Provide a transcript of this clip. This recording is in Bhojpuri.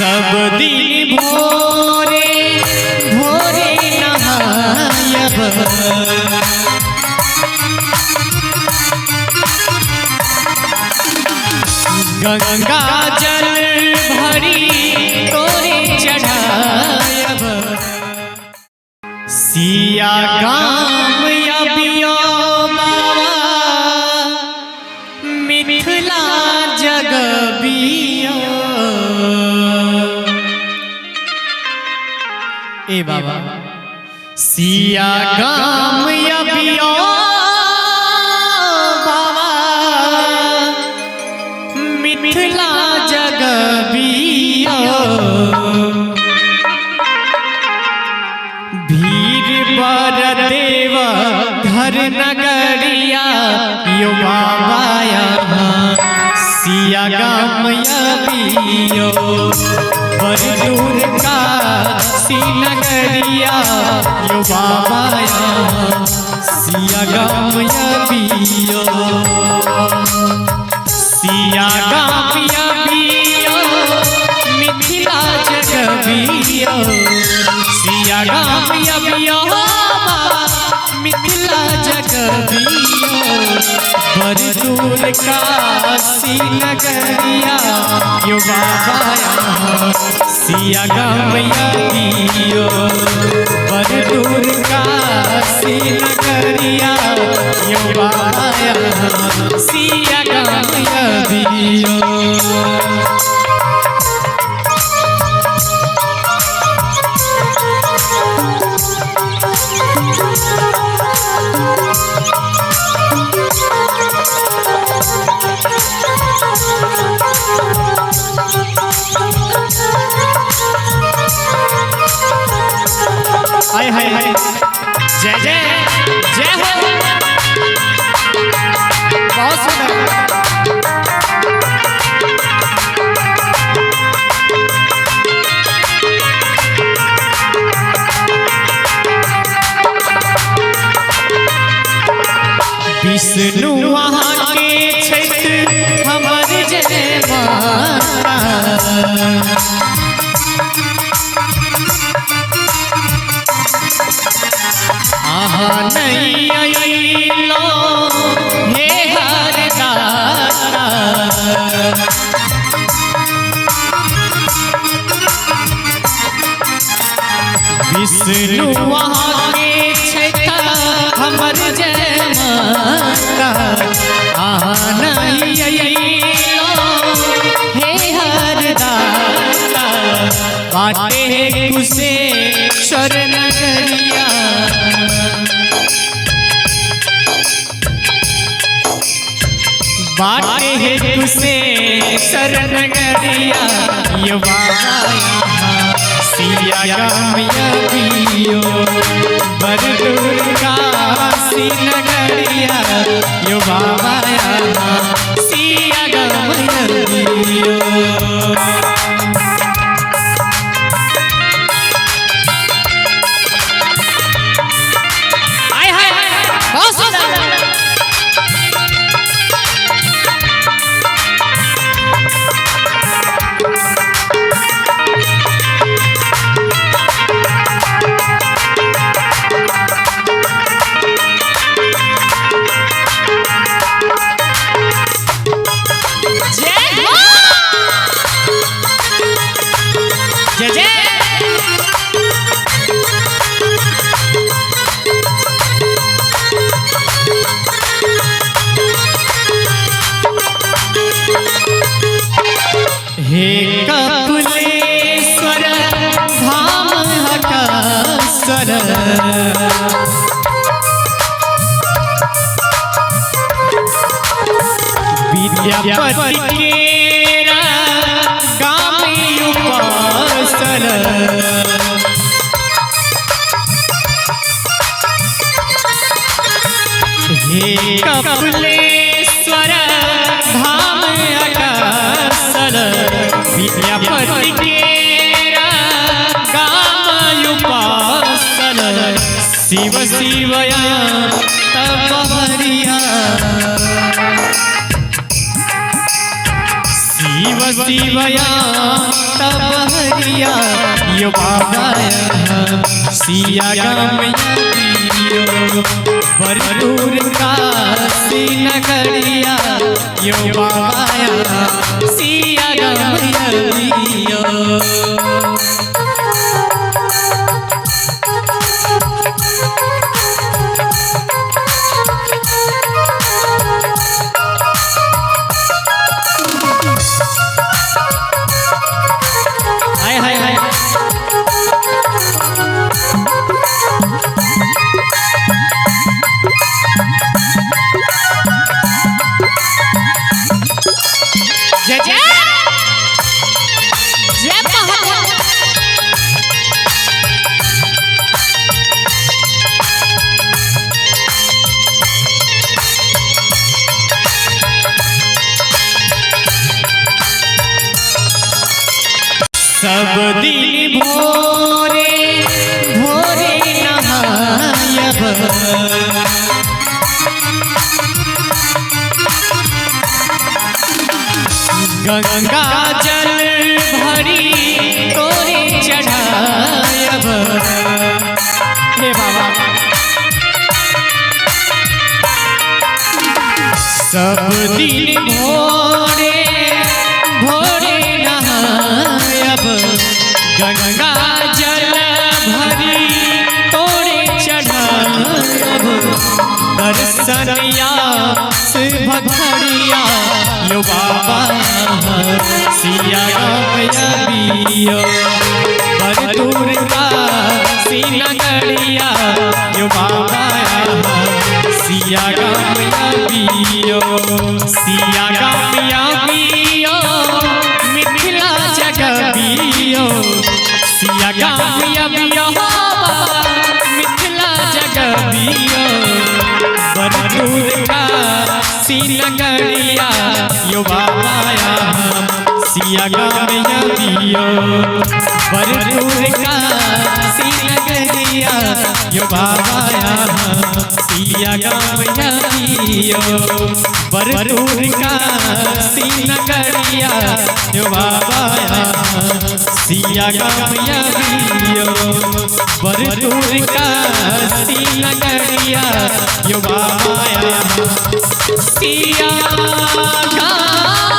सब दिन भोरे भोरे नहायब गंगा जल भरी तोरे चढ़ायब सिया गाम अबियो बाबा मिथिला जगबियो ए बाबा सिया गाम अबियो बाबा मिथिला जगबियो भीड़ बर देव घर नगरिया यो बाबा यहाँ सिया गाम अबियो बर दूर का नगरिया यो बाबा यहाँ सिया गाम अबियो सिया गाम अबियो मिथिला जगबियो सिया गाम अबियो मिथिला जगबियो बर दूर काशी नगरिया यो बाबा यहाँ सिया गाम अबियो बर दूर काशी नगरिया यो बाबा यहाँ सिया गाम अबियो हाय हाय हाय जय जय जय हो बहुत सुंदर विष्णु वहाँ के क्षेत्र हमर जय माता नहीं अइलो हे हरदाता विष्णु वहाँ के क्षेत्र हमर जय माता नहीं अइलो हे हरदाता बाटे कुशेश्वर नगरिया बाटे है कुशेश्वर नगरिया यो बाबा यहाँ सिया गाम अबियो बर दूर काशी नगरिया यो बाबा यहाँ सिया गाम अबियो हे कपिलेश्वर धाम हकासर विद्यापति केरा गाम उपासर हे कपिलेश्वर धाम हकासर विद्यापति केरा गाम उपासर शिव शिवया तब हरिया शिव शिवया तब नगरिया यो बाबा सिया गाम यो बरदूर काशी नगरिया यो बाबा सिया गाम यो। सब दिन भोरे भोरे नहायब गंगा जल भरी तोरे चढ़ायब। हे बाबा सब दिन भोरे भोरे नहायब गंगा जल भरी तोरे चढ़ायब। दर्शनिया से भखड़िया यो बाबा सिया गाम यो बरदूर काशी नगरिया यो बाबा सिया गाम यो। सिया गाम यो मिथिला जगबियो सिया गाम यो मिथिला जगबियो बरदूर काशी नगरिया यो बाबा सिया गाम यो बरदूर काशी नगरिया यो बाबा सिया गाम यो बरदूर काशी नगरिया यो बाबा सिया गाम यो बरदूर काशी नगरिया यो बाबा सिया गाम।